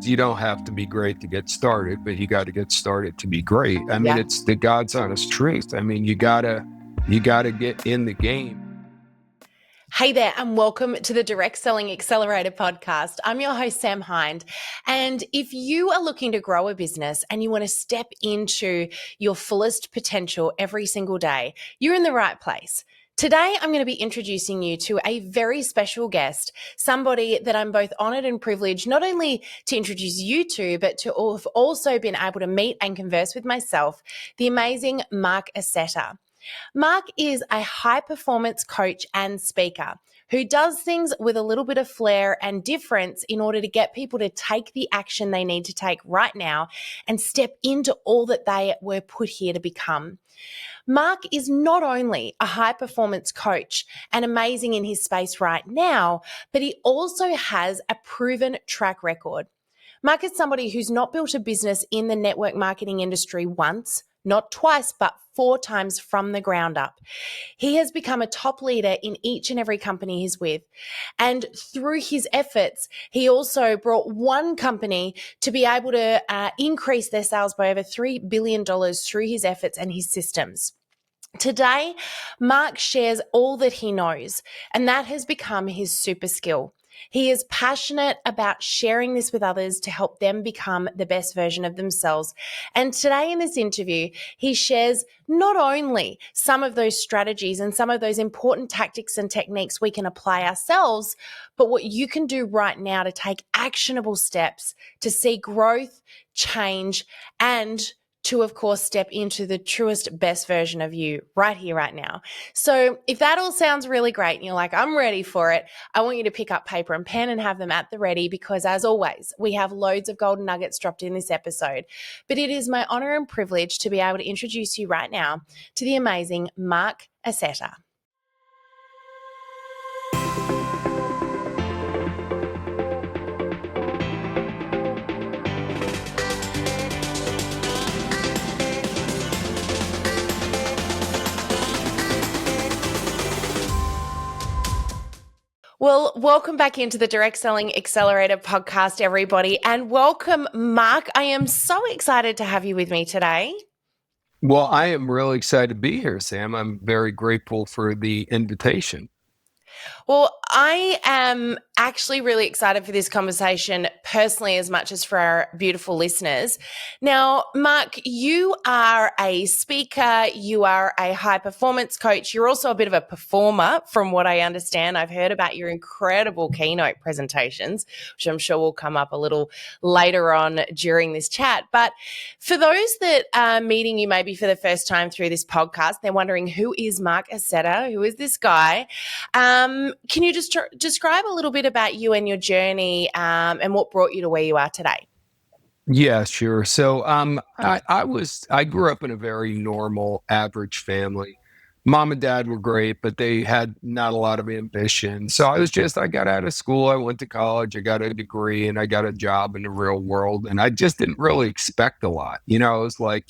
You don't have to be great to get started, but you got to get started to be great. I mean, Yeah. it's the God's honest truth. I mean, you gotta get in the game. Hey there, and welcome to the Direct Selling Accelerator podcast. I'm your host, Sam Hind. And if you are looking to grow a business and you want to step into your fullest potential every single day, you're in the right place. Today, I'm going to be introducing you to a very special guest, somebody that I'm both honored and privileged not only to introduce you to, but to have also been able to meet and converse with myself, the amazing Marc Accetta. Marc is a high performance coach and speaker who does things with a little bit of flair and difference in order to get people to take the action they need to take right now and step into all that they were put here to become. Marc is not only a high performance coach and amazing in his space right now, but he also has a proven track record. Marc is somebody who's not built a business in the network marketing industry once, not twice, but 4 times from the ground up. He has become a top leader in each and every company he's with. And through his efforts, he also brought one company to be able to increase their sales by over $3 billion through his efforts and his systems. Today, Marc shares all that he knows, and that has become his super skill. He is passionate about sharing this with others to help them become the best version of themselves. And today in this interview, he shares not only some of those strategies and some of those important tactics and techniques we can apply ourselves, but what you can do right now to take actionable steps to see growth, change, and to, of course, step into the truest, best version of you right here, right now. So if that all sounds really great and you're like, I'm ready for it, I want you to pick up paper and pen and have them at the ready because, as always, we have loads of golden nuggets dropped in this episode. But it is my honor and privilege to be able to introduce you right now to the amazing Marc Accetta. Well, welcome back into the Direct Selling Accelerator podcast, everybody, and welcome, Marc. I am so excited to have you with me today. Well, I am really excited to be here, Sam. I'm very grateful for the invitation. Well, I am actually really excited for this conversation personally as much as for our beautiful listeners. Now, Marc, you are a speaker, you are a high performance coach, you're also a bit of a performer from what I understand. I've heard about your incredible keynote presentations, which I'm sure will come up a little later on during this chat. But for those that are meeting you maybe for the first time through this podcast, they're wondering, who is Marc Accetta? Who is this guy? Can you just describe a little bit about you and your journey and what brought you to where you are today? Yeah, sure. So, I grew up in a very normal, average family. Mom and dad were great, but they had not a lot of ambition. So I got out of school, I went to college, I got a degree, and I got a job in the real world. And I just didn't really expect a lot. I was like,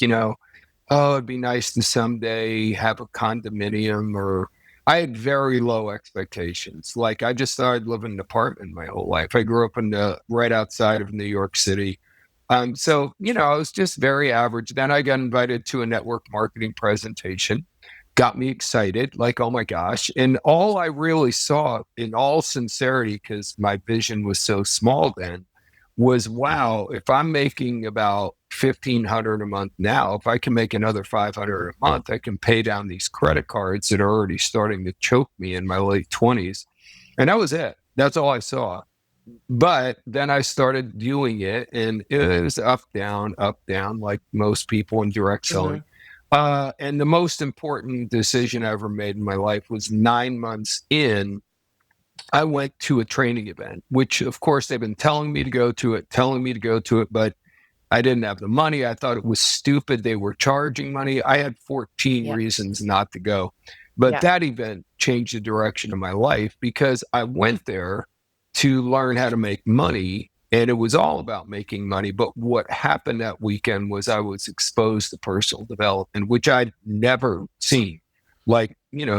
oh, it'd be nice to someday have a condominium or I had very low expectations. Like I just thought I'd live in an apartment my whole life. I grew up in right outside of New York City. I was just very average. Then I got invited to a network marketing presentation, got me excited, like, oh my gosh. And all I really saw, in all sincerity, because my vision was so small then, was wow, if I'm making about 1,500 a month now, if I can make another 500 a month, I can pay down these credit cards that are already starting to choke me in my late 20s. And that was it. That's all I saw. But then I started doing it, and it was up, down, like most people in direct selling. And the most important decision I ever made in my life was 9 months in. I went to a training event, which of course they've been telling me to go to it, but I didn't have the money. I thought it was stupid. They were charging money. I had 14 reasons not to go. But that event changed the direction of my life because I went there to learn how to make money. And it was all about making money. But what happened that weekend was I was exposed to personal development, which I'd never seen. Like,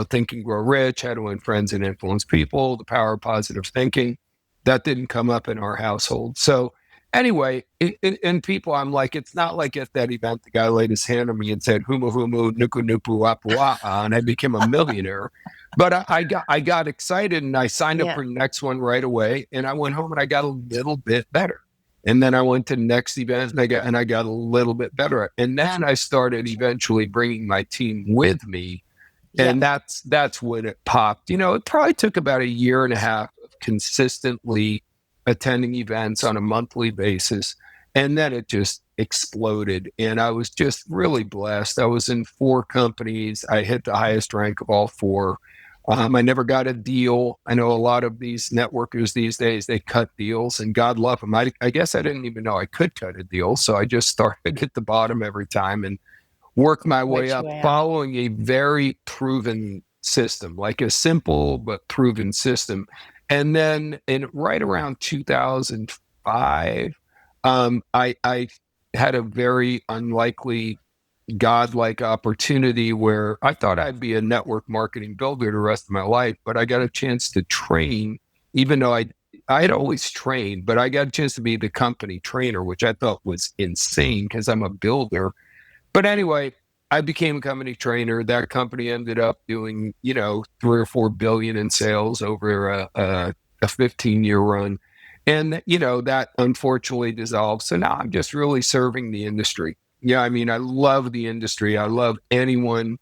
Think and Grow Rich, How to Win Friends and Influence People, the power of positive thinking. That didn't come up in our household. So Anyway, and people, I'm like, it's not like at that event, the guy laid his hand on me and said, "Humu humu nuku nupu apua," and I became a millionaire. But I got excited and I signed up Yeah. for the next one right away. And I went home and I got a little bit better. And then I went to the next event and I got a little bit better. And then I started eventually bringing my team with me, Yeah. and that's when it popped. It probably took about a year and a half of consistently attending events on a monthly basis, and then it just exploded. And I was just really blessed. I was in 4 companies. I hit the highest rank of all 4. I never got a deal. I know a lot of these networkers these days, they cut deals, and God love them. I guess I didn't even know I could cut a deal, so I just started at the bottom every time and work my way Worked your up way up. following a very proven system, like a simple but proven system. And then in right around 2005, I had a very unlikely godlike opportunity where I thought I'd be a network marketing builder the rest of my life, but I got a chance to train, even though I had always trained, but I got a chance to be the company trainer, which I thought was insane because I'm a builder. But anyway, I became a company trainer. That company ended up doing, 3 or 4 billion in sales over a 15-year run. And, that unfortunately dissolved. So now I'm just really serving the industry. Yeah, I mean, I love the industry. I love anyone,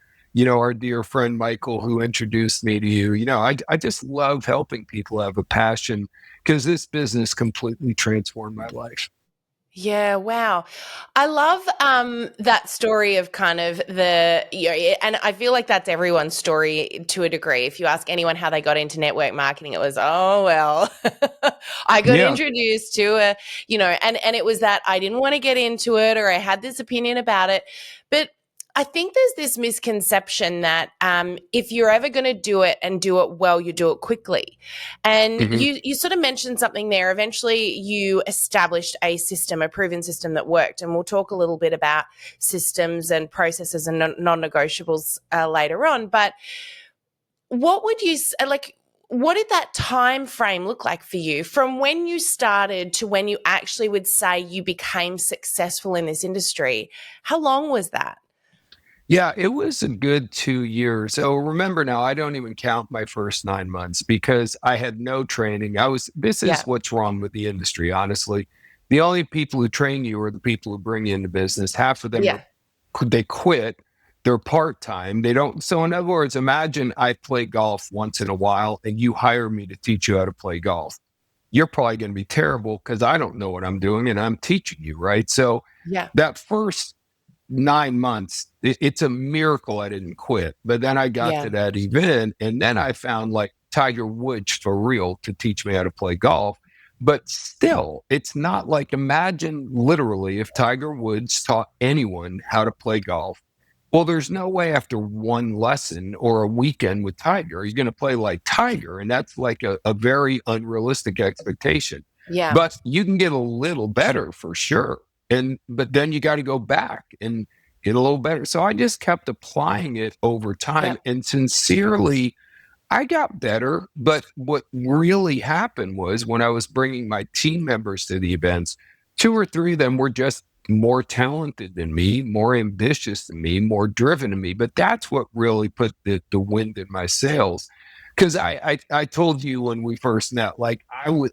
our dear friend Michael, who introduced me to you. I just love helping people have a passion because this business completely transformed my life. Yeah, wow. I love that story of kind of and I feel like that's everyone's story to a degree. If you ask anyone how they got into network marketing, it was, oh, well, I got Yeah. introduced to and it was that I didn't want to get into it or I had this opinion about it. But I think there's this misconception that if you're ever going to do it and do it well, you do it quickly. And Mhm. you sort of mentioned something there. Eventually, you established a system, a proven system that worked. And we'll talk a little bit about systems and processes and non-negotiables later on. But what would you like? What did that time frame look like for you from when you started to when you actually would say you became successful in this industry? How long was that? Yeah, it was a good 2 years. So remember now, I don't even count my first 9 months because I had no training. This Yeah, is what's wrong with the industry, honestly. The only people who train you are the people who bring you into business. Half of them yeah, they quit. They're part time. They don't. So in other words, imagine I play golf once in a while and you hire me to teach you how to play golf. You're probably going to be terrible because I don't know what I'm doing and I'm teaching you, right? So yeah, that first 9 months, it's a miracle I didn't quit. But then I got yeah, to that event, and then I found like Tiger Woods for real to teach me how to play golf. But still, it's not like imagine literally if Tiger Woods taught anyone how to play golf. Well, there's no way after one lesson or a weekend with Tiger, you're going to play like Tiger. And that's like a very unrealistic expectation. yeah, But you can get a little better for sure. But then you got to go back and get a little better. So I just kept applying it over yeah, time. And sincerely, I got better, but what really happened was when I was bringing my team members to the events, 2 or 3 of them were just more talented than me, more ambitious than me, more driven than me. But that's what really put the wind in my sails. Because I told you when we first met, like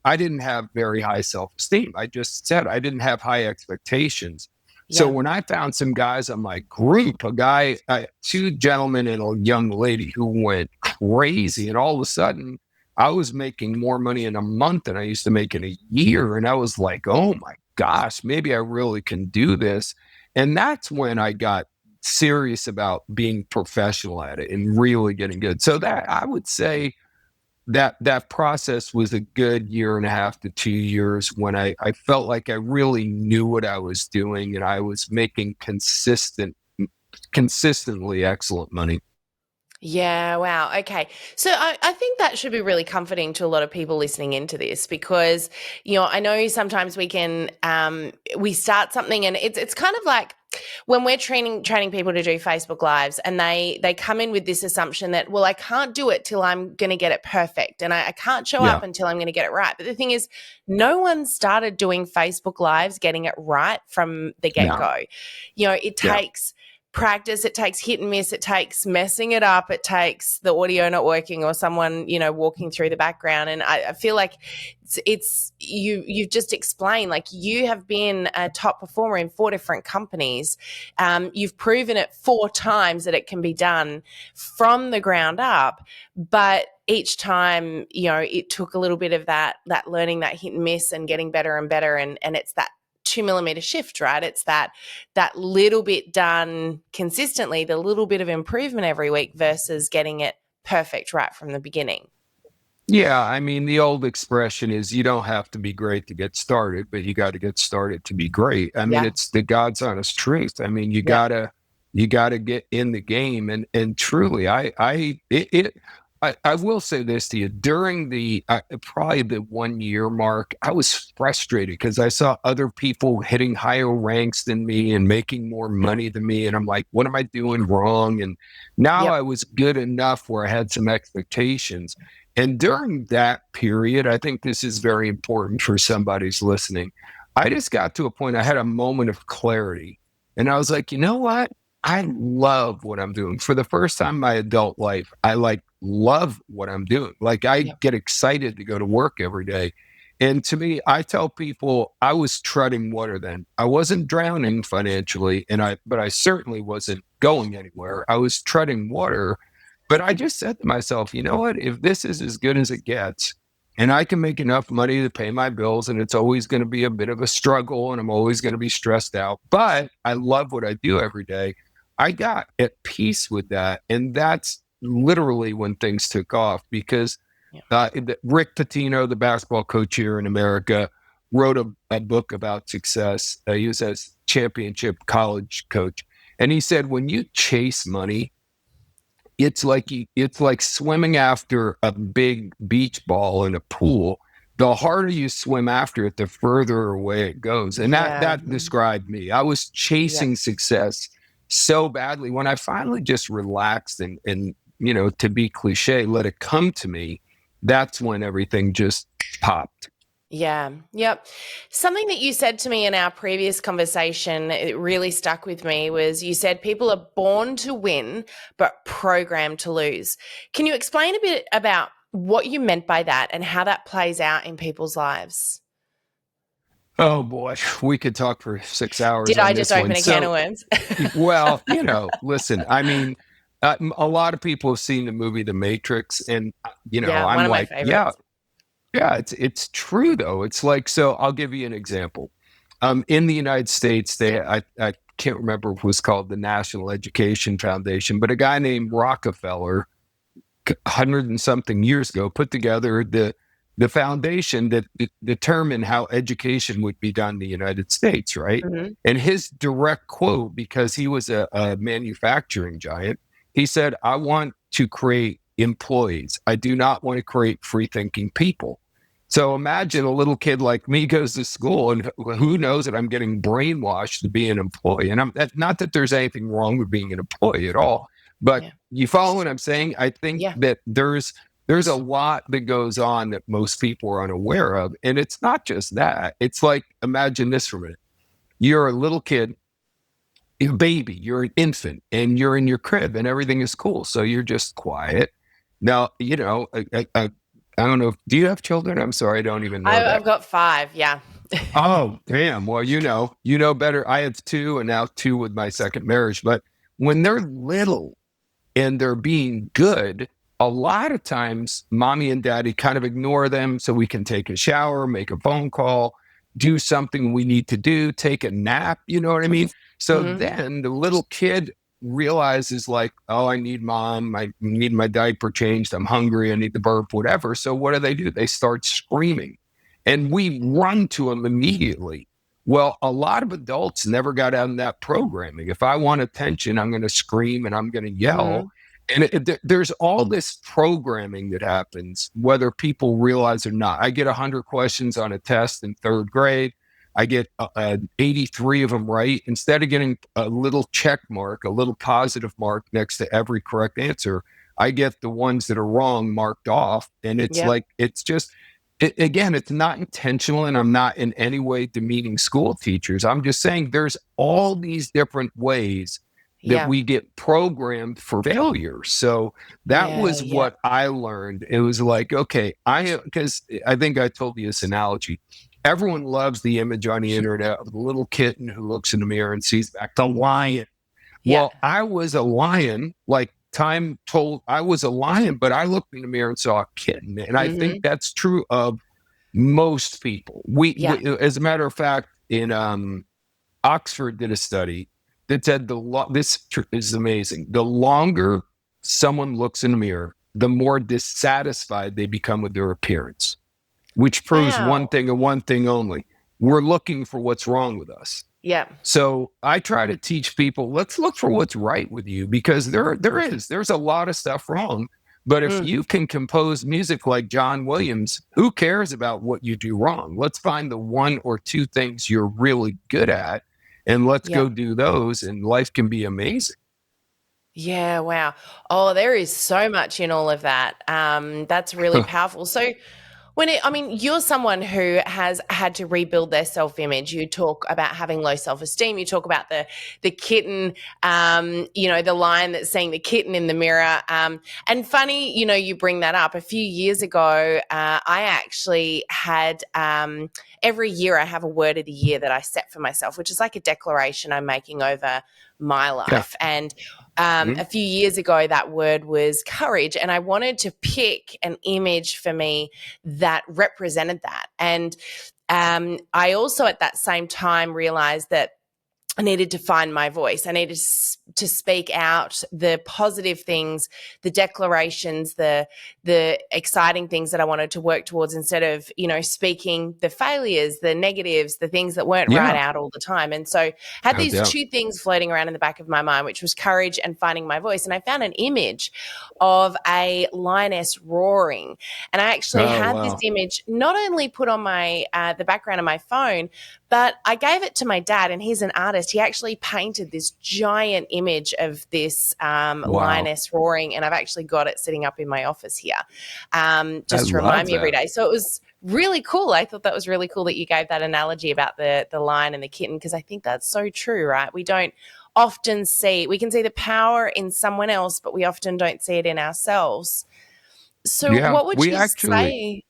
I didn't have very high self esteem. I just said I didn't have high expectations. So yeah, when I found some guys on my group, 2 gentlemen and a young lady who went crazy. And all of a sudden, I was making more money in a month than I used to make in a year. And I was like, oh my gosh, maybe I really can do this. And that's when I got serious about being professional at it and really getting good. So that I would say that process was a good year and a half to 2 years when I felt like I really knew what I was doing and I was making consistently excellent money. yeah. Wow. Okay. So I think that should be really comforting to a lot of people listening into this because, I know sometimes we start something and it's kind of like, when we're training people to do Facebook Lives, and they come in with this assumption that, well, I can't do it till I'm going to get it perfect, and I can't show up Yeah. until I'm going to get it right. But the thing is, no one started doing Facebook Lives getting it right from the No. get-go. It Yeah. takes practice, it takes hit and miss, it takes messing it up, it takes the audio not working or someone walking through the background. And I feel like it's you've just explained, like, you have been a top performer in 4 different companies. You've proven it 4 times that it can be done from the ground up, but each time it took a little bit of that learning, that hit and miss, and getting better and better. And it's that 2 millimeter shift, right? It's that little bit done consistently, the little bit of improvement every week versus getting it perfect right from the beginning. Yeah, I mean, the old expression is you don't have to be great to get started, but you got to get started to be great. I mean, Yeah. it's the God's honest truth. I mean, Yeah. you gotta get in the game, and truly, I will say this to you. During the probably the 1 year mark, I was frustrated because I saw other people hitting higher ranks than me and making more money than me, and I'm like, what am I doing wrong? And now Yep. I was good enough where I had some expectations. And during that period, I think this is very important for somebody's listening. I just got to a point, I had a moment of clarity. And I was like, you know what? I love what I'm doing. For the first time in my adult life, I love what I'm doing. Like, I Yep. get excited to go to work every day. And to me, I tell people I was treading water then. I wasn't drowning financially, but I certainly wasn't going anywhere. I was treading water, but I just said to myself, you know what? If this is as good as it gets, and I can make enough money to pay my bills, and it's always going to be a bit of a struggle, and I'm always going to be stressed out, but I love what I do every day. I got at peace with that. And that's literally when things took off because Yep. Rick Pitino, the basketball coach here in America, wrote a book about success. He was a championship college coach. And he said, when you chase money, it's like swimming after a big beach ball in a pool. The harder you swim after it, the further away it goes. And Yeah. that described me. I was Yep. chasing success so badly. When I finally just relaxed and to be cliche, let it come to me, that's when everything just popped. Yeah. Yep. Something that you said to me in our previous conversation, it really stuck with me, was you said people are born to win, but programmed to lose. Can you explain a bit about what you meant by that and how that plays out in people's lives? Oh boy, we could talk for 6 hours Did on I just this one. open a can of So, worms? well, listen, I mean, a lot of people have seen the movie The Matrix, and Yeah, one I'm of my like, yeah, favorites. yeah, it's true though. It's like, so I'll give you an example. In the United States, I can't remember if it was called the National Education Foundation, but a guy named Rockefeller, 100 and something years ago, put together the foundation that determined how education would be done in the United States, right? Hmm. And his direct quote, because he was a manufacturing giant, he said, I want to create employees. I do not want to create free thinking people. So imagine a little kid like me goes to school, and who knows that I'm getting brainwashed to be an employee. And not that there's anything wrong with being an employee at all, but Yeah. you follow what I'm saying? I think Yeah. that there's a lot that goes on that most people are unaware of. And it's not just that. It's like, imagine this for a minute. You're a little kid, you're a baby, you're an infant, and you're in your crib and everything is cool. So you're just quiet. Now, I don't know. Do you have children? I'm sorry, I don't even know that. I've got 5. Yeah. Oh, damn. Well, you know better. I have 2, and now 2 with my second marriage. But when they're little and they're being good, a lot of times mommy and daddy kind of ignore them so we can take a shower, make a phone call, do something we need to do, take a nap. You know what I mean? So Hmm. then the little kid realizes, like, oh, I need mom. I need my diaper changed. I'm hungry. I need the burp, whatever. So what do? They start screaming, and we run to them immediately. Well, a lot of adults never got out of that programming. If I want attention, I'm going to scream and I'm going to yell. Hmm. And there's all this programming that happens, whether people realize or not. I get 100 questions on a test in third grade. I get 83 of them right. Instead of getting a little check mark, a little positive mark next to every correct answer, I get the ones that are wrong marked off. And it's Yep. like, it's just, again, it's not intentional, and I'm not in any way demeaning school teachers. I'm just saying there's all these different ways that Yeah. we get programmed for failure. So that Yeah. was Yeah. what I learned. It was like, okay, because I think I told you this analogy. Everyone loves the image on the internet of the little kitten who looks in the mirror and sees back the lion. Yeah. Well, I was a lion, like time told I was a lion, but I looked in the mirror and saw a kitten. And I think Hmm. that's true of most people. Yeah. As a matter of fact, in Oxford did a study that said this is amazing. The longer someone looks in the mirror, the more dissatisfied they become with their appearance, which proves one Wow. thing and one thing only. We're looking for what's wrong with us. Yeah. So I try to teach people, let's look for what's right with you, because there's a lot of stuff wrong. But if Mm. you can compose music like John Williams, who cares about what you do wrong? Let's find the one or two things you're really good at, and let's Yeah. go do those, and life can be amazing. Yeah, wow. Oh, there is so much in all of that. That's really powerful. So, I mean, you're someone who has had to rebuild their self-image. You talk about having low self-esteem. You talk about the kitten, the lion that's seeing the kitten in the mirror. And funny, you bring that up. A few years ago, I actually had every year I have a word of the year that I set for myself, which is like a declaration I'm making over my Yeah. life. And Mhm. a few years ago, that word was courage. And I wanted to pick an image for me that represented that. And I also, at that same time, realized that I needed to find my voice. I needed to speak out the positive things, the declarations, the exciting things that I wanted to work towards, instead of speaking the failures, the negatives, the things that weren't right Yeah, out all the time. And so, I had no these doubt. two things floating around in the back of my mind, which was courage and finding my voice. And I found an image of a lioness roaring, and I actually Oh, had this wow. image not only put on my the background of my phone, but I gave it to my dad, and he's an artist. He actually painted this giant image of this Wow. lioness roaring, and I've actually got it sitting up in my office here, I just to remind love me every that. day. So it was really cool. I thought that was really cool that you gave that analogy about the lion and the kitten, because I think that's so true, right? We don't often we can see the power in someone else, but we often don't see it in ourselves. So Yeah, what would we you actually, say?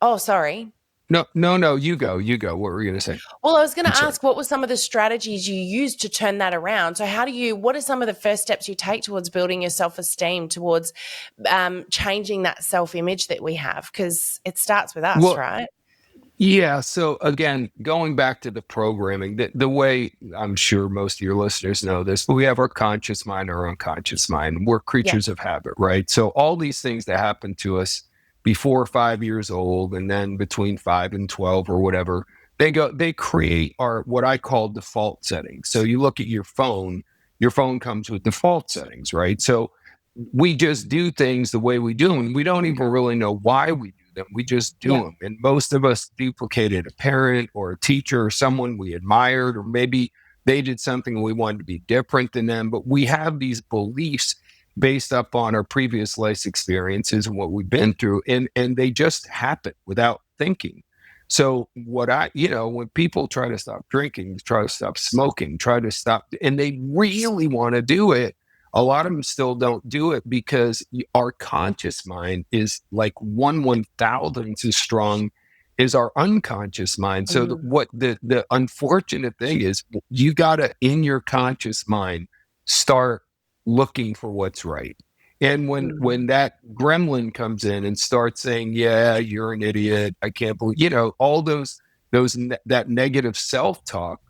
Oh, sorry. no, no, no, you go, you go. What were you going to say? Well, I was going I'm to sorry. ask, what were some of the strategies you used to turn that around? So, what are some of the first steps you take towards building your self esteem, towards changing that self image that we have? Because it starts with us, Well, right? yeah. So again, going back to the programming, the way I'm sure most of your listeners know this, but we have our conscious mind, our unconscious mind. We're Yeah. creatures of habit, right? So all these things that happen to us before 5 years old, and then between 5 and 12 or whatever, they create our what I call default settings. So you look at your phone comes with default settings, right? So we just do things the way we do them. We don't even really know why we do them. We just do Yeah. them. And most of us duplicated a parent or a teacher or someone we admired, or maybe they did something we wanted to be different than them. But we have these beliefs based upon our previous life experiences and what we've been through. And they just happen without thinking. So when people try to stop drinking, try to stop smoking, try to stop, and they really want to do it, a lot of them still don't do it because our conscious mind is like 1/1000th as strong as our unconscious mind. So Mm, what the unfortunate thing is, you got to in your conscious mind start looking for what's right. And when mm, that gremlin comes in and starts saying, "Yeah, you're an idiot. I can't believe," all that negative self talk.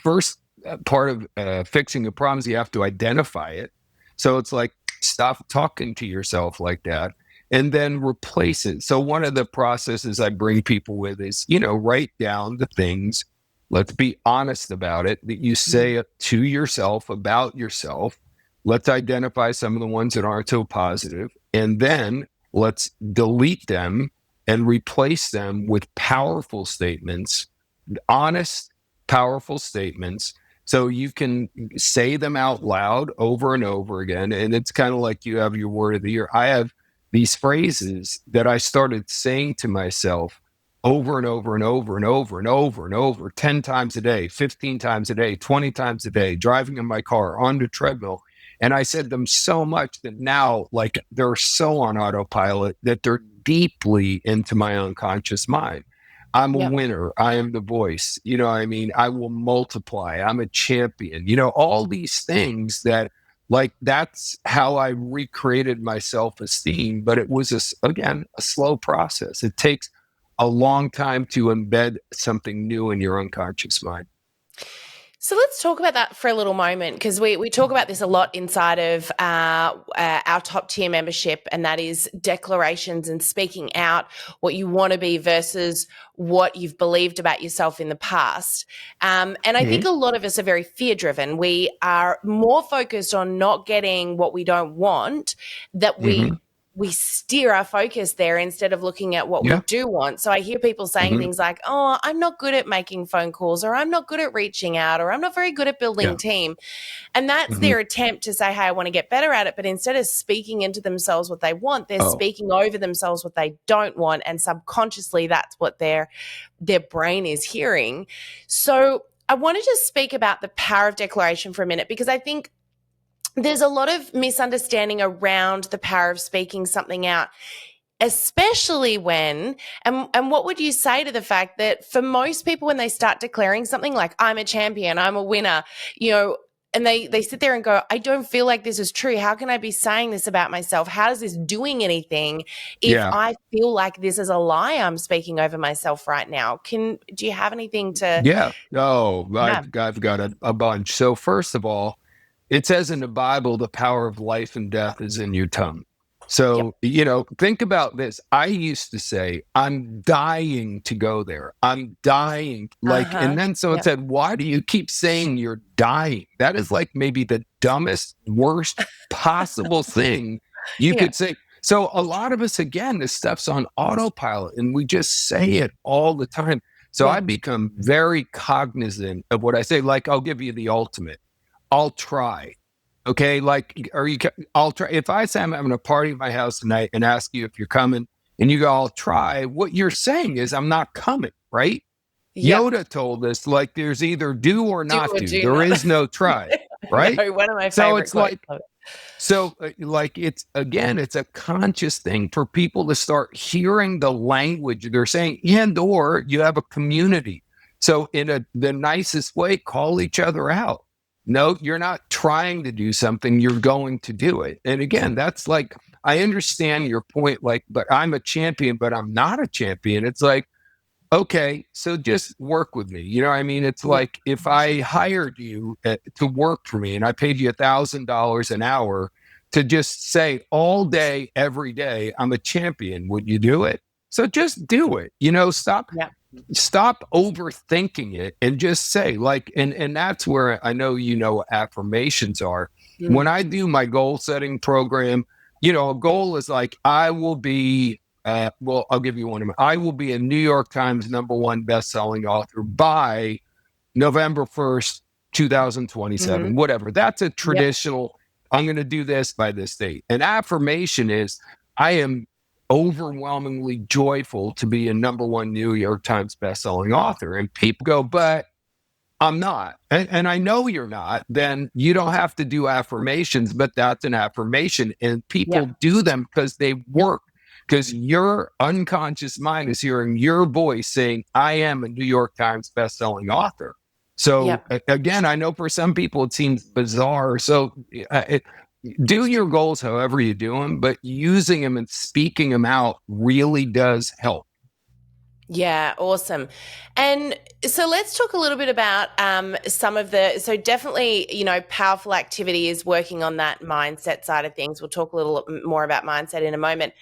First part of fixing the problem is you have to identify it. So it's like, stop talking to yourself like that, and then replace it. So one of the processes I bring people with is, write down the things. Let's be honest about it, that you mm, say to yourself about yourself. Let's identify some of the ones that aren't so positive, and then let's delete them and replace them with powerful statements honest, powerful statements. So you can say them out loud over and over again. And it's kind of like you have your word of the year. I have these phrases that I started saying to myself over and over and over and over and over and over 10 times a day, 15 times a day, 20 times a day, driving in my car on the treadmill. And I said them so much that now, like, they're so on autopilot that they're deeply into my unconscious mind. I'm a Yep. winner. I am the voice. You know what I mean? I will multiply. I'm a champion. You know, all these things that, like, that's how I recreated my self esteem. But it was, again, a slow process. It takes a long time to embed something new in your unconscious mind. So let's talk about that for a little moment, because we talk about this a lot inside of our top tier membership, and that is declarations and speaking out what you want to be versus what you've believed about yourself in the past. And I think Mm-hmm. a lot of us are very fear driven. We are more focused on not getting what we don't want, that Mm-hmm. we steer our focus there instead of looking at what we Yeah. do want. So I hear people saying Mm-hmm. things like, oh, I'm not good at making phone calls, or I'm not good at reaching out, or I'm not very good at building Yeah. team. And that's Mm-hmm. their attempt to say, hey, I want to get better at it. But instead of speaking into themselves what they want, they're Oh, speaking over themselves what they don't want. And subconsciously, that's what their brain is hearing. So I want to just speak about the power of declaration for a minute, because I think there's a lot of misunderstanding around the power of speaking something out, especially when, and what would you say to the fact that for most people, when they start declaring something like, I'm a champion, I'm a winner, you know, and they sit there and go, I don't feel like this is true. How can I be saying this about myself? How is this doing anything if yeah. I feel like this is a lie I'm speaking over myself right now? Do you have anything to, Yeah. Oh, yeah, I've got a bunch. So, first of all, it says in the Bible, the power of life and death is in your tongue. yep, So, you know, think about this. I used to say, I'm dying to go there. I'm dying. Like, uh-huh, and then someone yep, said, why do you keep saying you're dying? That is like maybe the dumbest, worst possible thing you yeah, could say. So, a lot of us, again, this stuff's on autopilot and we just say it all the time. So, yeah, I become very cognizant of what I say. Like, I'll give you the ultimate. I'll try. Okay. Like, I'll try. If I say I'm having a party at my house tonight and ask you if you're coming and you go, I'll try, what you're saying is I'm not coming, right? yep. Yoda told us, like, there's either do or Do not or do. do There not. is no try, right? No, one of my So favorite it's quotes. like, like it's again, it's a conscious thing for people to start hearing the language they're saying, and or you have a community. So in the nicest way, call each other out. No, you're not trying to do something, you're going to do it. And again, that's like, I understand your point, like, but I'm a champion, but I'm not a champion. It's like, okay, so just work with me. You know what I mean? It's Yeah, like if I hired you to work for me and I paid you $1,000 an hour to just say all day, every day, I'm a champion, would you do it? So just do it. You know, yeah, stop overthinking it and just say, like, and that's where I know, you know, affirmations are. When mm, I do my goal setting program, you know, a goal is like, I will be well, I'll give you one of them. I will be a New York Times #1 best-selling author by November 1st, 2027, mhm, whatever. That's a yep, traditional, I'm going to do this by this date. An affirmation is, I am overwhelmingly joyful to be a #1 New York Times best-selling author. And people go, but I'm not. And I know you're not. Then you don't have to do affirmations, but that's an affirmation. And yep, people do them because they work, because your unconscious mind is hearing your voice saying, I am a New York Times bestselling author. So yep. again, I know for some people it seems bizarre. So do your goals however you do them, but using them and speaking them out really does help. Yeah, awesome. And so let's talk a little bit about some of so definitely, you know, powerful activity is working on that mindset side of things. We'll talk a little more about mindset in a moment.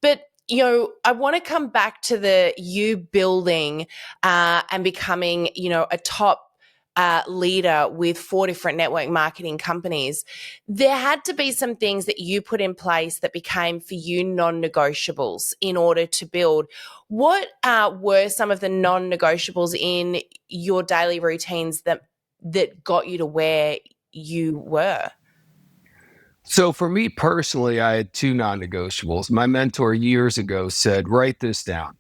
But, you know, I want to come back to the you building and becoming, you know, a top leader with 4 different network marketing companies, there had to be some things that you put in place that became for you non-negotiables in order to build. What were some of the non-negotiables in your daily routines that got you to where you were? So for me personally, I had two non-negotiables. My mentor years ago said, write this down.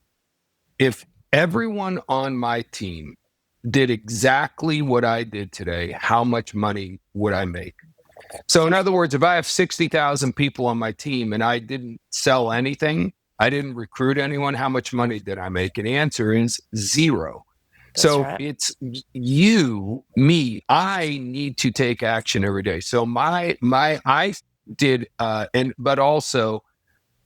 If everyone on my team did exactly what I did today, how much money would I make? So in other words, if I have 60,000 people on my team and I didn't sell anything, I didn't recruit anyone, how much money did I make? And the answer is zero. That's So right. it's you, me. I need to take action every day. So I did, but also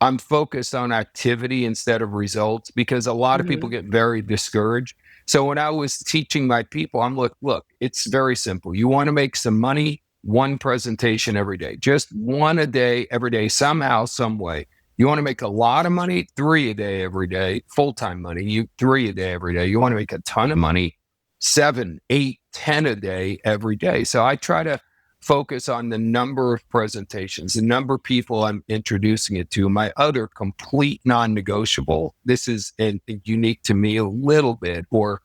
I'm focused on activity instead of results because a lot of people Mhm. get very discouraged. So when I was teaching my people, I'm like, look, it's very simple. You want to make some money, one presentation every day, just one a day, every day, somehow, some way. You want to make a lot of money, 3 a day every day, full-time money, you 3 a day every day. You want to make a ton of money, 7, 8, 10 a day every day. So I try to focus on the number of presentations, the number of people I'm introducing it to. My other complete non-negotiable, this is unique to me a little bit, or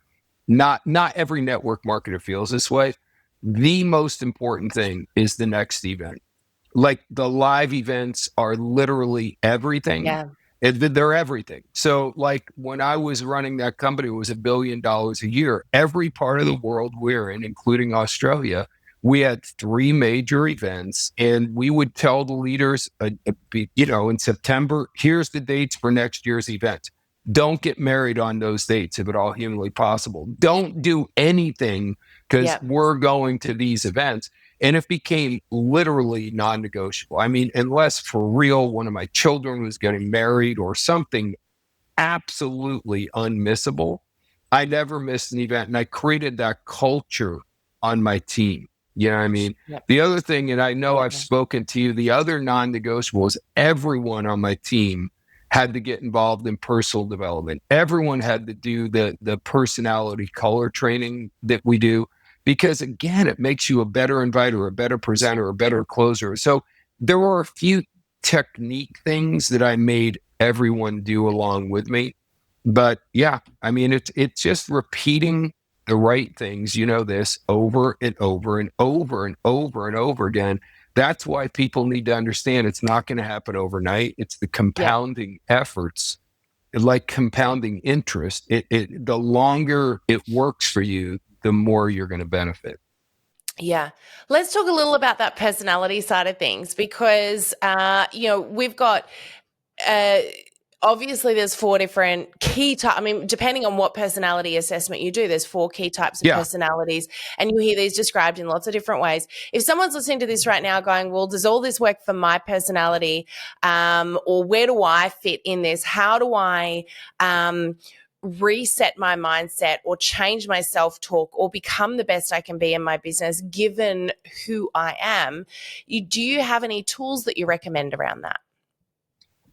not every network marketer feels this way. The most important thing is the next event. Like the live events are literally everything. Yeah. They're everything. So, like when I was running that company, it was $1 billion a year. Every part of the world we're in, including Australia, we had 3 major events, and we would tell the leaders, in September, here's the dates for next year's event. Don't get married on those dates if at all humanly possible. Don't do anything because Yeah. we're going to these events. And it became literally non negotiable. I mean, unless for real, one of my children was getting married or something absolutely unmissable, I never missed an event. And I created that culture on my team. You know what I mean? Yep. The other thing, and I know I've Absolutely. spoken to you, the other non negotiable is everyone on my team had to get involved in personal development. Everyone had to do the personality color training that we do because again, it makes you a better inviter, a better presenter, a better closer. So there were a few technique things that I made everyone do along with me. But yeah, I mean, it's just repeating the right things, this over and over and over and over and over again. That's why people need to understand it's not going to happen overnight. It's the Yeah. compounding efforts, like compounding interest. The longer it works for you, the more you're going to benefit. Yeah. Let's talk a little about that personality side of things because, we've got uh, obviously there's 4 different key types. I mean, depending on what personality assessment you do, there's 4 key types of Yeah. personalities, and you hear these described in lots of different ways. If someone's listening to this right now going, well, does all this work for my personality? Or where do I fit in this? How do I reset my mindset or change my self-talk or become the best I can be in my business given who I am? Do you have any tools that you recommend around that?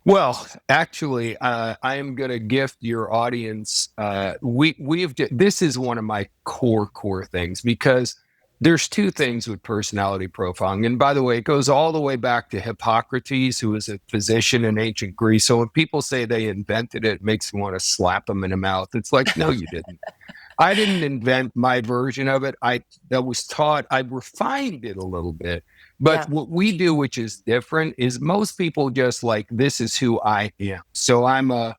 Well, actually, I am going to gift your audience. This is one of my core things because there's 2 things with personality profiling. And by the way, it goes all the way back to Hippocrates, who was a physician in ancient Greece. So when people say they invented it, it makes me want to slap them in the mouth. It's like, no, you didn't. I didn't invent my version of it. That was taught. I refined it a little bit. But Yeah. what we do, which is different, is most people just like, this is who I am. So I'm a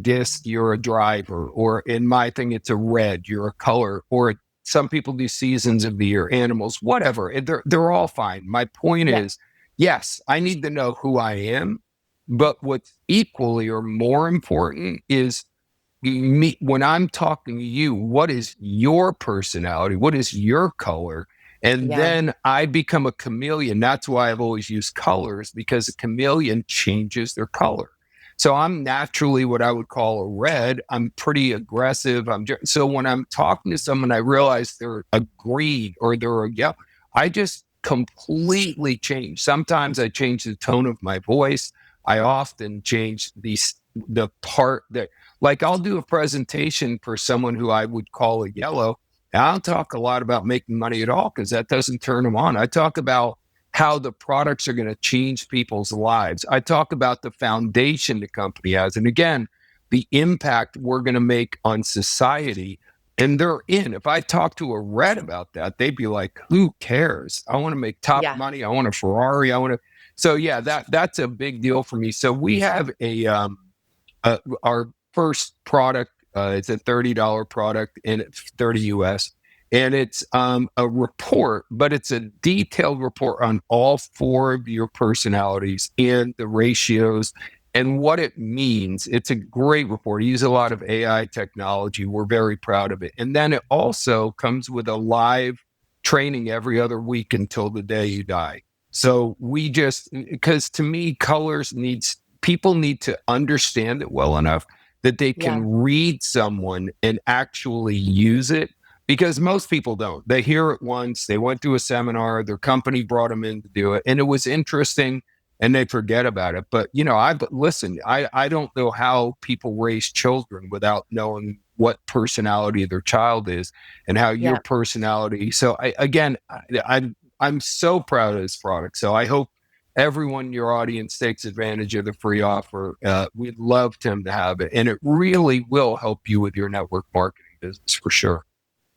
disc, you're a driver, or in my thing, it's a red, you're a color, or some people do seasons of the year, animals, whatever. They're all fine. My point Yeah. is, yes, I need to know who I am. But what's equally or more important is me when I'm talking to you, what is your personality? What is your color? And Yeah. then I become a chameleon. That's why I've always used colors because a chameleon changes their color. So I'm naturally what I would call a red. I'm pretty aggressive. So when I'm talking to someone, I realize they're a green or they're a yellow. I just completely change. Sometimes I change the tone of my voice. I often change the part that like I'll do a presentation for someone who I would call a yellow. I don't talk a lot about making money at all because that doesn't turn them on. I talk about how the products are going to change people's lives. I talk about the foundation the company has. And again, the impact we're going to make on society. And they're in. If I talk to a red about that, they'd be like, who cares? I want to make top Yeah. money. I want a Ferrari. I want to. So yeah, that's a big deal for me. So we have our first product. It's a $30 product and it's 30 US. And it's a report, but it's a detailed report on all four of your personalities and the ratios and what it means. It's a great report. I use a lot of AI technology. We're very proud of it. And then it also comes with a live training every other week until the day you die. So we just, because to me, colors needs, people need to understand it well enough that they Yeah. can read someone and actually use it, because most people don't. They hear it once, they went to a seminar, their company brought them in to do it, and it was interesting, and they forget about it. But I don't know how people raise children without knowing what personality their child is and how your Yeah. personality. So I'm so proud of this product. So I hope everyone in your audience takes advantage of the free offer. We'd love Tim to have it, and it really will help you with your network marketing business for sure.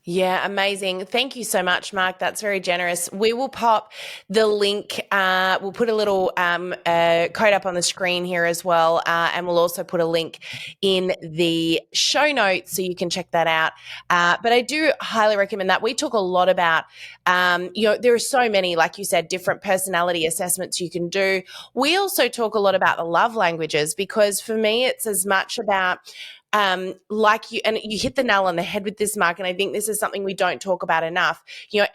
Yeah, amazing. Thank you so much, Mark. That's very generous. We will pop the link. We'll put a little code up on the screen here as well. And we'll also put a link in the show notes so you can check that out. But I do highly recommend that. We talk a lot about, there are so many, like you said, different personality assessments you can do. We also talk a lot about the love languages because for me, it's as much about like you, and you hit the nail on the head with this, Mark, and I think this is something we don't talk about enough.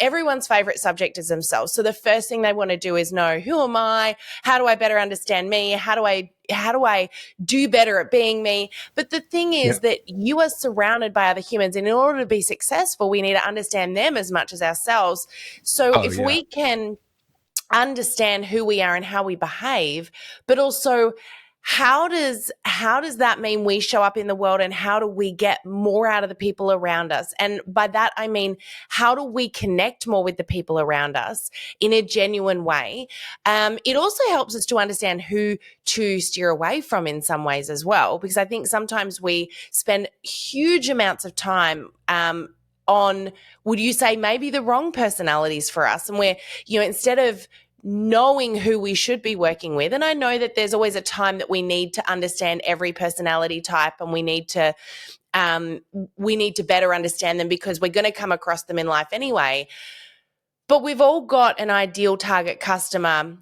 Everyone's favorite subject is themselves. So the first thing they want to do is know, who am I? How do I better understand me? How do I do better at being me? But the thing Yeah. is that you are surrounded by other humans, and in order to be successful, we need to understand them as much as ourselves. So Oh if yeah. we can understand who we are and how we behave, but also how does that mean we show up in the world, and how do we get more out of the people around us? And by that I mean, how do we connect more with the people around us in a genuine way? It also helps us to understand who to steer away from in some ways as well, because I think sometimes we spend huge amounts of time on, would you say, maybe the wrong personalities for us, and we're, instead of knowing who we should be working with. And I know that there's always a time that we need to understand every personality type, and we need to better understand them because we're going to come across them in life anyway. But we've all got an ideal target customer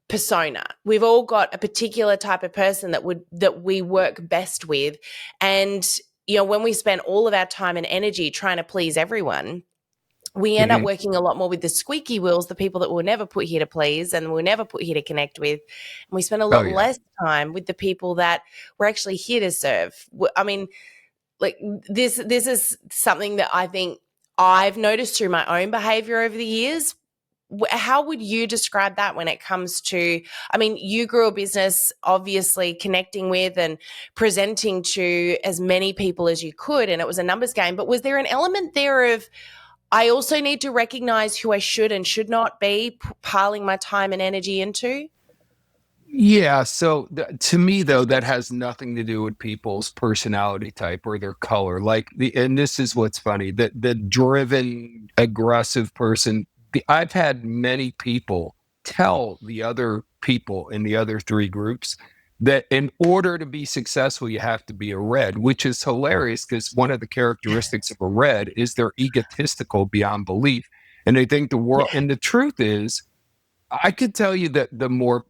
persona. We've all got a particular type of person that we work best with. And when we spend all of our time and energy trying to please everyone, we end up Mhm. working a lot more with the squeaky wheels, the people that we'll never put here to please and we'll never put here to connect with. And we spend a Oh lot yeah. less time with the people that we're actually here to serve. I mean, like this is something that I think I've noticed through my own behavior over the years. How would you describe that when it comes to, I mean, you grew a business obviously connecting with and presenting to as many people as you could, and it was a numbers game, but was there an element there of, I also need to recognize who I should and should not be piling my time and energy into? Yeah. So to me, though, that has nothing to do with people's personality type or their color. And this is what's funny: the driven, aggressive person. I've had many people tell the other people in the other three groups that in order to be successful, you have to be a red, which is hilarious because one of the characteristics of a red is they're egotistical beyond belief, and they think the world. Yeah, And the truth is, I could tell you that the more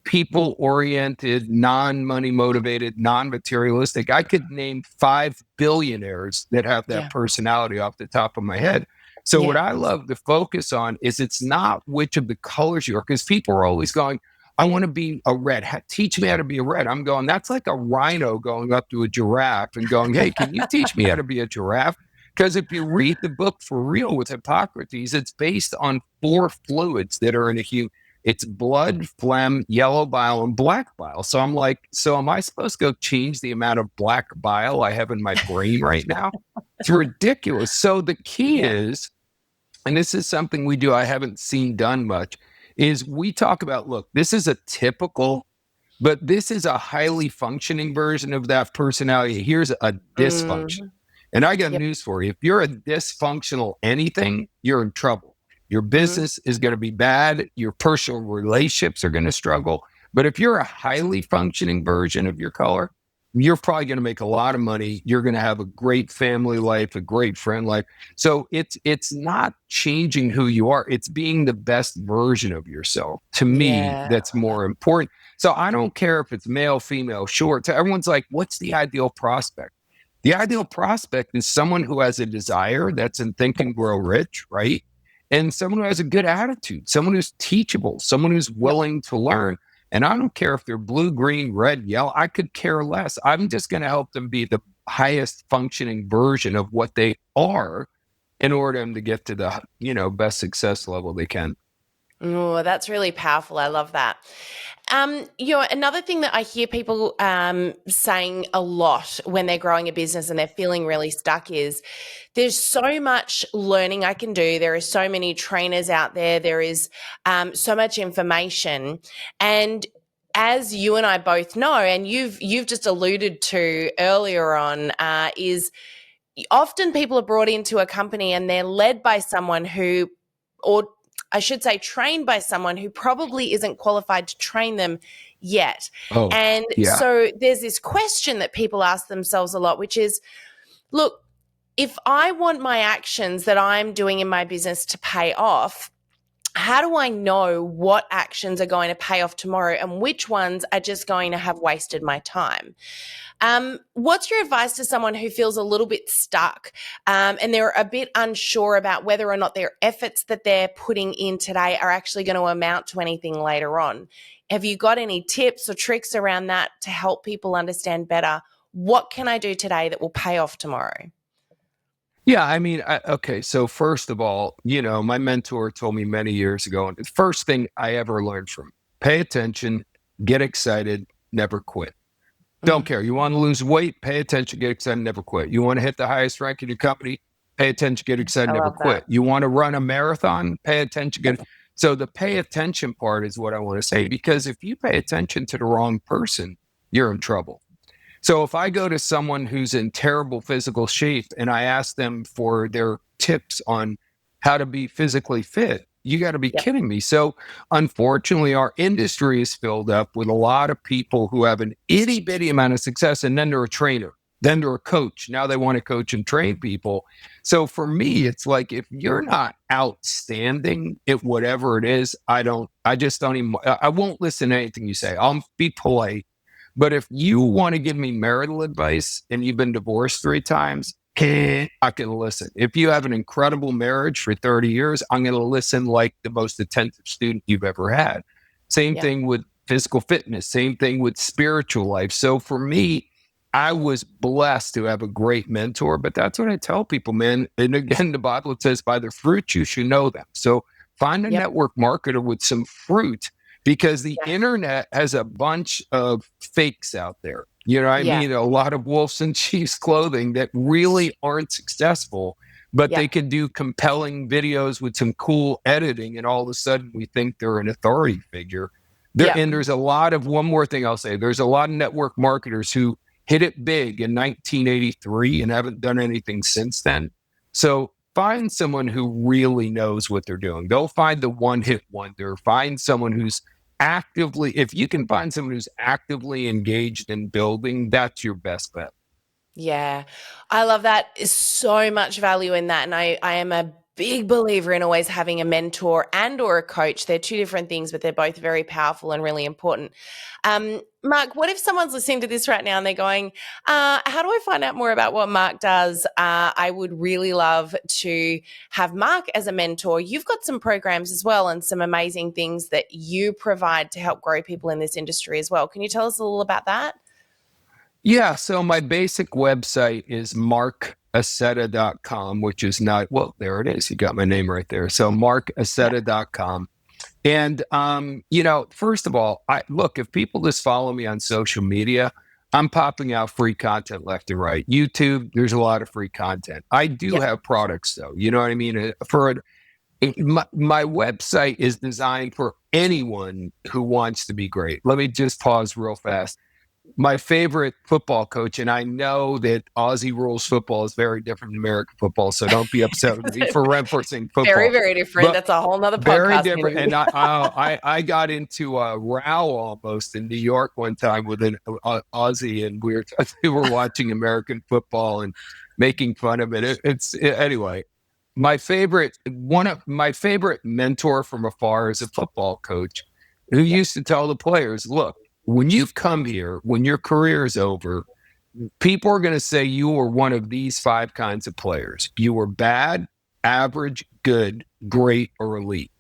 people oriented, non money motivated, non materialistic, I could name 5 billionaires that have that yeah, personality off the top of my head. So, what yeah, I love to focus on is it's not which of the colors you are, because people are always going, I want to be a red. Teach me how to be a red. I'm going, that's like a rhino going up to a giraffe and going, hey, can you teach me how to be a giraffe? Because if you read the book For Real with Hippocrates, it's based on four fluids that are in a human. It's blood, phlegm, yellow bile, and black bile. So I'm like, so am I supposed to go change the amount of black bile I have in my brain right now? It's ridiculous. So the key Yeah. is, and this is something we do, I haven't seen done much, is we talk about, look, this is a typical, but this is a highly functioning version of that personality. Here's a dysfunction. Mm, And I got yep. news for you. If you're a dysfunctional anything, you're in trouble. Your Mm, business is going to be bad. Your personal relationships are going to struggle. But if you're a highly functioning version of your color, you're probably going to make a lot of money. You're going to have a great family life, a great friend life. So it's not changing who you are. It's being the best version of yourself. To me, yeah. that's more important. So I don't care if it's male, female, short. So everyone's like, what's the ideal prospect? The ideal prospect is someone who has a desire, that's in Think and Grow Rich, right? And someone who has a good attitude, someone who's teachable, someone who's Yep. willing to learn. And I don't care if they're blue, green, red, yellow. I could care less. I'm just going to help them be the highest functioning version of what they are in order for them to get to the, best success level they can. Oh, that's really powerful. I love that. Another thing that I hear people saying a lot when they're growing a business and they're feeling really stuck is there's so much learning I can do. There are so many trainers out there. There is so much information, and as you and I both know, and you've just alluded to earlier on, is often people are brought into a company and they're led by someone who, or I should say, trained by someone who probably isn't qualified to train them yet. Oh, And yeah. so there's this question that people ask themselves a lot, which is, look, if I want my actions that I'm doing in my business to pay off, how do I know what actions are going to pay off tomorrow and which ones are just going to have wasted my time? What's your advice to someone who feels a little bit stuck and they're a bit unsure about whether or not their efforts that they're putting in today are actually going to amount to anything later on? Have you got any tips or tricks around that to help people understand better what can I do today that will pay off tomorrow? Yeah, I mean, okay. So first of all, my mentor told me many years ago, and the first thing I ever learned from: pay attention, get excited, never quit. Don't Mm, care. You want to lose weight, pay attention, get excited, never quit. You want to hit the highest rank in your company, pay attention, get excited, I never love that. quit. You want to run a marathon, pay attention, get. So the pay attention part is what I want to say, because if you pay attention to the wrong person, you're in trouble. So if I go to someone who's in terrible physical shape and I ask them for their tips on how to be physically fit, you got to be Yep. kidding me. So unfortunately, our industry is filled up with a lot of people who have an itty bitty amount of success, and then they're a trainer, then they're a coach. Now they want to coach and train people. So for me, it's like, if you're not outstanding at whatever it is, I just don't even, I won't listen to anything you say. I'll be polite, but if you want to give me marital advice and you've been divorced 3 times, I can listen. If you have an incredible marriage for 30 years, I'm going to listen like the most attentive student you've ever had. Same Yep. thing with physical fitness, same thing with spiritual life. So for me, I was blessed to have a great mentor, but that's what I tell people, man. And again, the Bible says, by their fruits you should know them. So find a Yep. network marketer with some fruit, because the Yes. internet has a bunch of fakes out there. You know what I Yeah. mean? A lot of wolves in sheep's clothing that really aren't successful, but Yeah. they can do compelling videos with some cool editing, and all of a sudden we think they're an authority figure. Yeah. And there's a lot of, one more thing I'll say, there's a lot of network marketers who hit it big in 1983 and haven't done anything since then. So find someone who really knows what they're doing. They'll find the one hit wonder. Find someone who's actively, if you can find someone who's actively engaged in building, that's your best bet. Yeah, I love that. Is so much value in that, and I am a big believer in always having a mentor and or a coach. They're two different things, but they're both very powerful and really important. Mark, what if someone's listening to this right now and they're going, "How do I find out more about what Mark does? I would really love to have Mark as a mentor." You've got some programs as well and some amazing things that you provide to help grow people in this industry as well. Can you tell us a little about that? Yeah. So my basic website is marcaccetta.com, which is not, well, there it is. You got my name right there. So marcaccetta.com. And first of all, I look, if people just follow me on social media, I'm popping out free content left and right. YouTube, there's a lot of free content. I do Yep. have products though. You know what I mean? My website is designed for anyone who wants to be great. Let me just pause real fast. My favorite football coach, and I know that Aussie rules football is very different than American football, so don't be upset with me for referencing Very, football. very different. But That's a whole nother very podcast different. interview. And I got into a row almost in New York one time with an Aussie, and we were watching American football and making fun of it. Anyway. One of my favorite mentor from afar is a football coach who Yep. used to tell the players, look, when you've come here, when your career is over, people are going to say you were one of these five kinds of players. You were bad, average, good, great, or elite.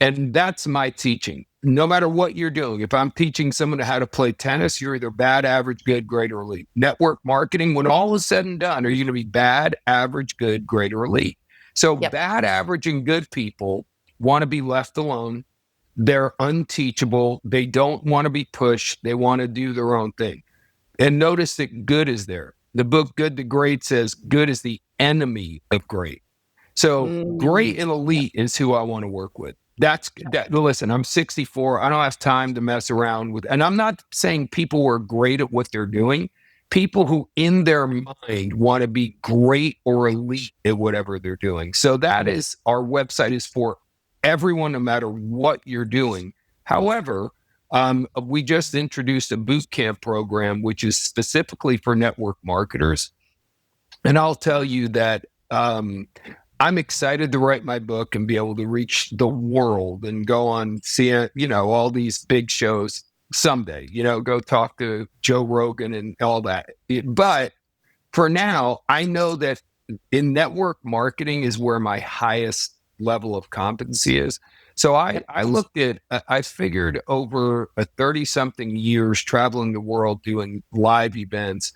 And that's my teaching. No matter what you're doing, if I'm teaching someone how to play tennis, you're either bad, average, good, great, or elite. Network marketing, when all is said and done, are you going to be bad, average, good, great, or elite? So Yep. bad, average, and good people want to be left alone. They're unteachable. They don't want to be pushed. They want to do their own thing. And notice that good is there. The book Good to Great says good is the enemy of great. So great and Yep. elite is who I want to work with. That's that. Listen, I'm 64. I don't have time to mess around with, and I'm not saying people who are great at what they're doing. People who in their mind want to be great or elite at whatever they're doing. So that is our website is for everyone, no matter what you're doing. However, we just introduced a bootcamp program, which is specifically for network marketers. And I'll tell you that I'm excited to write my book and be able to reach the world and go on all these big shows someday, go talk to Joe Rogan and all that. But for now, I know that in network marketing is where my highest level of competency is. So Yep. I figured over a 30 something years traveling the world doing live events,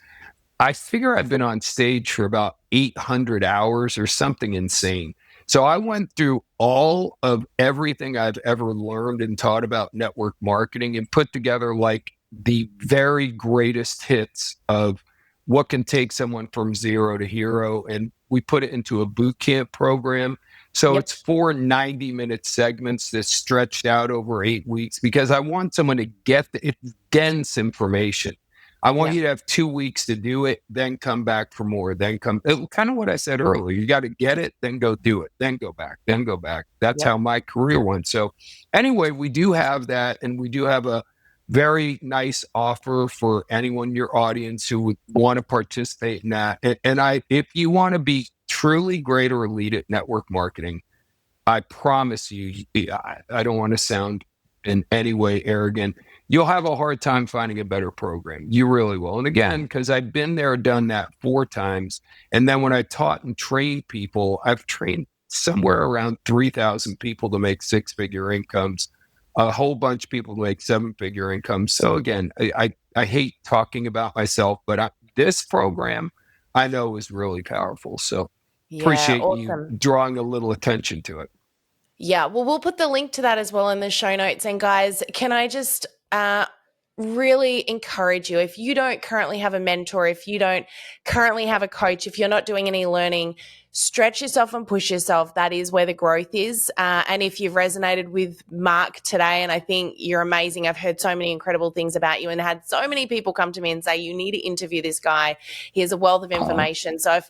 I figure I've been on stage for about 800 hours or something insane. So I went through all of everything I've ever learned and taught about network marketing and put together like the very greatest hits of what can take someone from zero to hero. And we put it into a boot camp program. So Yep. it's 4 90-minute segments that's stretched out over 8 weeks because I want someone to get it's dense information. I want Yep. you to have 2 weeks to do it, then come back for more, then kind of what I said earlier. You got to get it, then go do it, then go back, then go back. That's Yep. how my career went. So, anyway, we do have that, and we do have a very nice offer for anyone in your audience who would want to participate in that. If you want to be truly great or elite at network marketing, I promise you, I don't want to sound in any way arrogant. You'll have a hard time finding a better program. You really will. And again, because I've been there, done that 4 times. And then when I taught and trained people, I've trained somewhere around 3,000 people to make 6-figure incomes, a whole bunch of people to make 7-figure incomes. So again, I hate talking about myself, but this program I know is really powerful. So Yeah. appreciate you Awesome. drawing a little attention to it. Yeah, well, we'll put the link to that as well in the show notes. And guys, can I just really encourage you, if you don't currently have a mentor, if you don't currently have a coach, if you're not doing any learning, stretch yourself and push yourself. That is where the growth is. And if you've resonated with Marc today, and I think you're amazing, I've heard so many incredible things about you and had so many people come to me and say, you need to interview this guy. He has a wealth of information. So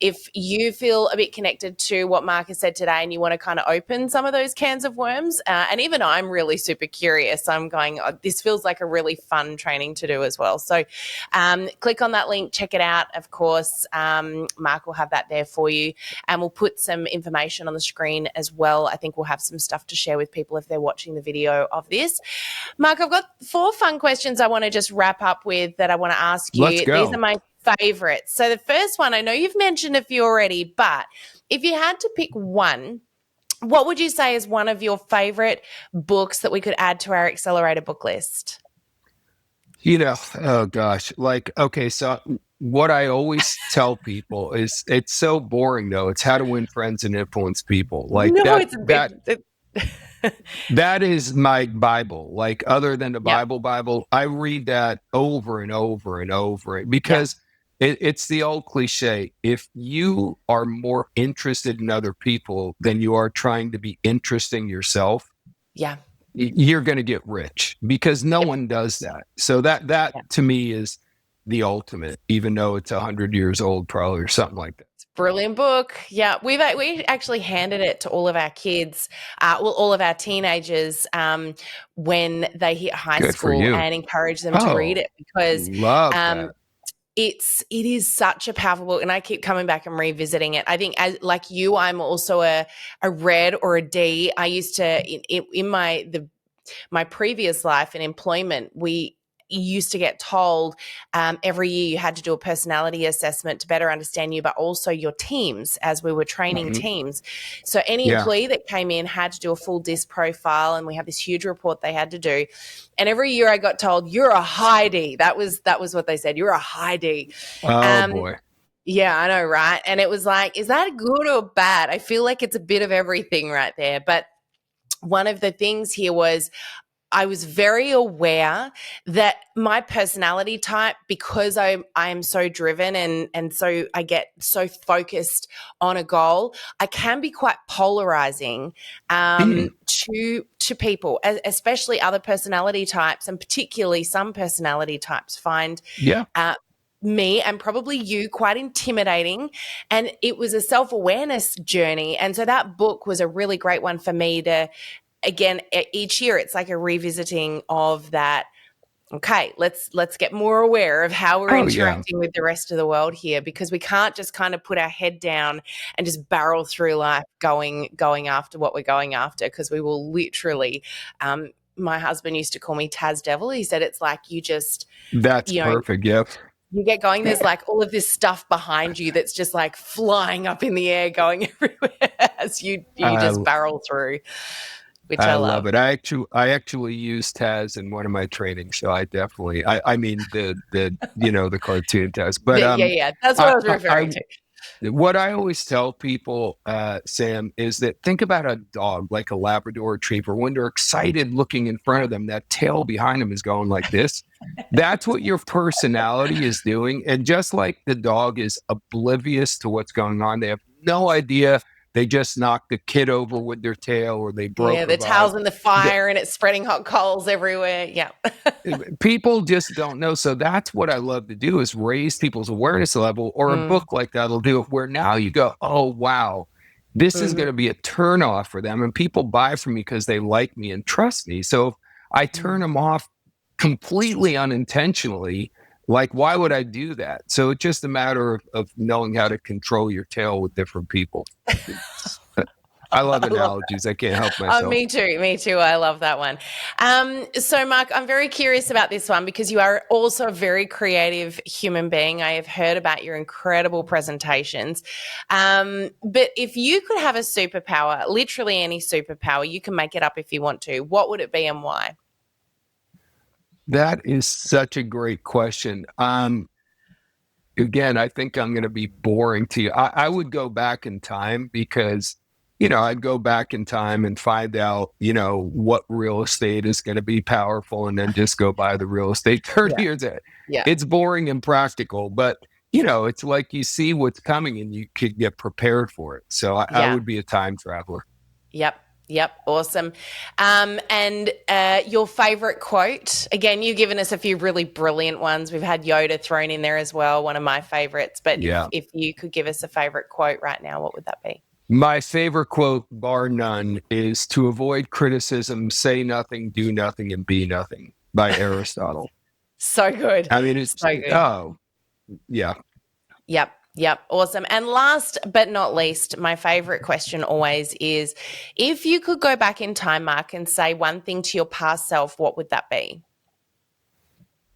if you feel a bit connected to what Marc has said today and you want to kind of open some of those cans of worms, and even I'm really super curious, I'm going, oh, this feels like a really fun training to do as well. So click on that link, check it out. Of course, Marc will have that there for you. And we'll put some information on the screen as well. I think we'll have some stuff to share with people if they're watching the video of this. Marc, I've got 4 fun questions I want to just wrap up with that I want to ask Let's you. These go. are my favorites. So the first one, I know you've mentioned a few already, but if you had to pick one, what would you say is one of your favorite books that we could add to our accelerator book list? Oh gosh, okay, so what I always tell people is it's so boring though. It's how to win friends and influence people. Like No, that it's a that bit. That is my Bible. Like other than the Yep. Bible, I read that over and over and over Yeah. because it's the old cliche. If you are more interested in other people than you are trying to be interesting yourself, Yeah. you're going to get rich because no Yep. one does that. So that Yeah. to me is the ultimate, even though it's 100 years old, probably or something like that. Brilliant book. Yeah, we actually handed it to all of our kids, well, all of our teenagers, when they hit high Good for school, you. and encouraged them to read Oh, it because love um, that. it is such a powerful book, and I keep coming back and revisiting it. I think, as like you, I'm also a red or a D. I used to in my previous life in employment, we used to get told every year you had to do a personality assessment to better understand you, but also your teams as we were training Mhm. teams. So any Yeah. employee that came in had to do a full DISC profile, and we had this huge report they had to do. And every year I got told, "You're a high D." That was what they said. You're a high D. Oh Um, boy. yeah, I know, right? And it was like, is that good or bad? I feel like it's a bit of everything right there. But one of the things here was I was very aware that my personality type, because I am so driven and so I get so focused on a goal, I can be quite polarizing Mm, to people, especially other personality types, and particularly some personality types find yeah. uh, me and probably you quite intimidating. And it was a self-awareness journey. And so that book was a really great one for me to, again, each year it's like a revisiting of that. Okay, let's get more aware of how we're Oh yeah. interacting with the rest of the world here, because we can't just kind of put our head down and just barrel through life going after what we're going after, because we will literally my husband used to call me Taz Devil. He said it's like you just, That's you know, perfect. Yep. you get going, there's like all of this stuff behind you that's just like flying up in the air, going everywhere as you I just barrel through, which I I love love. it. I actually use Taz in one of my trainings, so I mean the cartoon Taz. But Yeah, yeah, that's what I I was I referring to. what I always tell people, Sam, is that think about a dog like a Labrador Retriever. When they're excited looking in front of them, that tail behind them is going like this. That's what your personality is doing. And just like the dog is oblivious to what's going on, they have no idea. They just knocked the kid over with their tail or they Yeah, broke a the vase. towel's in the The, fire and it's spreading hot coals everywhere. Yeah. people just don't know. So that's what I love to do is raise people's awareness level, or a Mm, book like that'll do it where now you go, oh wow, this is mhm, going to be a turn off for them. And people buy from me because they like me and trust me. So if I turn mm. them off completely unintentionally, like why would I do that? So it's just a matter of knowing how to control your tail with different people. I love I love analogies. I can't help that. myself. Me too. Me too. I love that one. So, Mark, I'm very curious about this one because you are also a very creative human being. I have heard about your incredible presentations. But if you could have a superpower, literally any superpower, you can make it up if you want to, what would it be and why? That is such a great question. Again, I think I'm going to be boring to you. I would go back in time because, I'd go back in time and find out, what real estate is going to be powerful and then just go buy the real estate 30 Yeah. years. Yeah. It's boring and practical, but, it's like you see what's coming and you could get prepared for it. So I Yeah. would be a time traveler. Yep. Yep. Awesome. And your favorite quote? Again, you've given us a few really brilliant ones. We've had Yoda thrown in there as well, one of my favorites. But if Yeah. if you could give us a favorite quote right now, what would that be? My favorite quote, bar none, is to avoid criticism, say nothing, do nothing, and be nothing by Aristotle. So good. I mean, it's, So good. oh, yeah. Yep. Yep. Awesome. And last but not least, my favorite question always is, if you could go back in time, Mark, and say one thing to your past self, what would that be?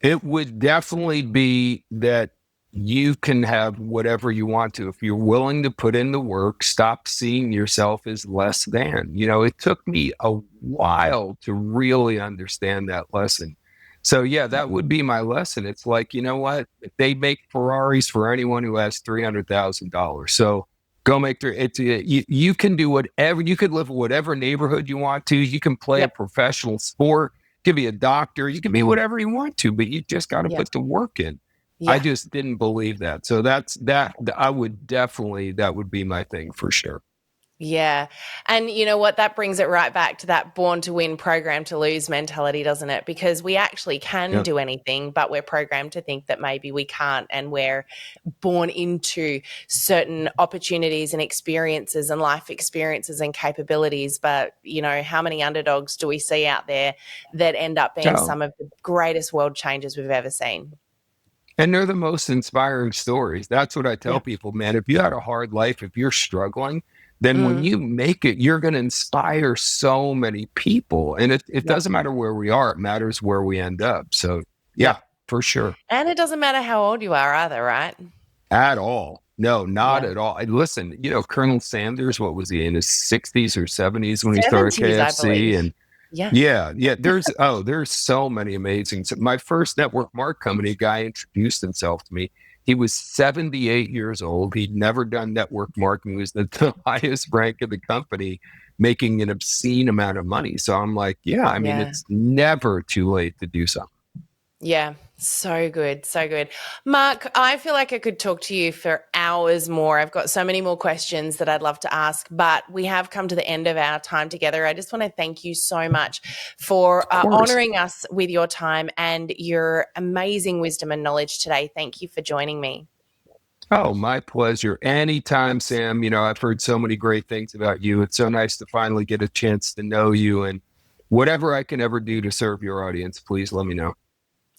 It would definitely be that you can have whatever you want to. If you're willing to put in the work, stop seeing yourself as less than. It took me a while to really understand that lesson. So, yeah, that would be my lesson. It's like, you know what? They make Ferraris for anyone who has $300,000. So Go make their you can do whatever, you could live in whatever neighborhood you want to. You can play a Yep. professional sport, you can be a doctor, you can be whatever you want to, but you just got to Yeah. put the work in. I Yeah. just didn't believe that. So I would definitely, that would be my thing for sure. Yeah. And you know what? That brings it right back to that born to win, program to lose mentality, doesn't it? Because we actually can Yep. do anything, but we're programmed to think that maybe we can't. And we're born into certain opportunities and experiences and life experiences and capabilities. But, you know, how many underdogs do we see out there that end up being Oh, some of the greatest world changers we've ever seen? and they're the most inspiring stories. That's what I tell Yeah. people, man. If you had a hard life, if you're struggling, then when Mm. you make it, you're going to inspire so many people. And it Yep. doesn't matter where we are, it matters where we end up. So, yeah, Yep. for sure. And it doesn't matter how old you are either, right? At all. No, not Yeah. at all. And listen, Colonel Sanders, what was he in his 60s or 70s when he started 70s, I KFC? believe. And Yeah. yeah. There's so many amazing. So my first network mark company, a guy introduced himself to me. He was 78 years old. He'd never done network marketing. He was the highest rank of the company, making an obscene amount of money. So I'm like, yeah, I mean, Yeah. it's never too late to do something. Yeah. So good. So good. Mark, I feel like I could talk to you for hours more. I've got so many more questions that I'd love to ask, but we have come to the end of our time together. I just want to thank you so much for Of course. honoring us with your time and your amazing wisdom and knowledge today. Thank you for joining me. Oh, my pleasure. Anytime, Sam. I've heard so many great things about you. It's so nice to finally get a chance to know you. And whatever I can ever do to serve your audience, please let me know.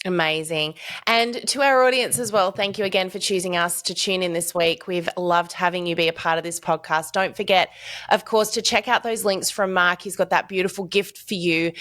Amazing. And to our audience as well, thank you again for choosing us to tune in this week. We've loved having you be a part of this podcast. Don't forget, of course, to check out those links from Mark. He's got that beautiful gift for you.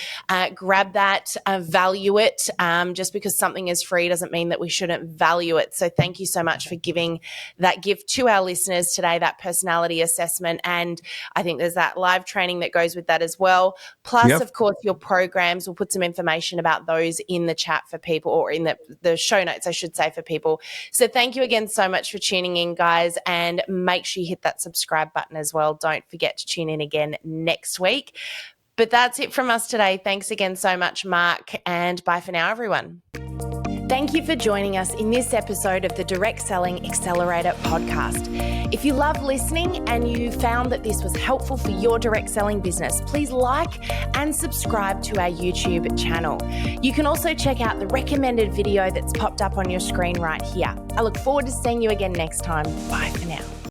Grab that, value it. Just because something is free doesn't mean that we shouldn't value it. So thank you so much for giving that gift to our listeners today, that personality assessment. And I think there's that live training that goes with that as well. Plus, Yep. of course, your programs. We'll put some information about those in the chat for people, or in the show notes, I should say, for people. So thank you again so much for tuning in, guys, and make sure you hit that subscribe button as well. Don't forget to tune in again next week. But that's it from us today. Thanks again so much, Mark, and bye for now, everyone. Thank you for joining us in this episode of the Direct Selling Accelerator podcast. If you love listening and you found that this was helpful for your direct selling business, please like and subscribe to our YouTube channel. You can also check out the recommended video that's popped up on your screen right here. I look forward to seeing you again next time. Bye for now.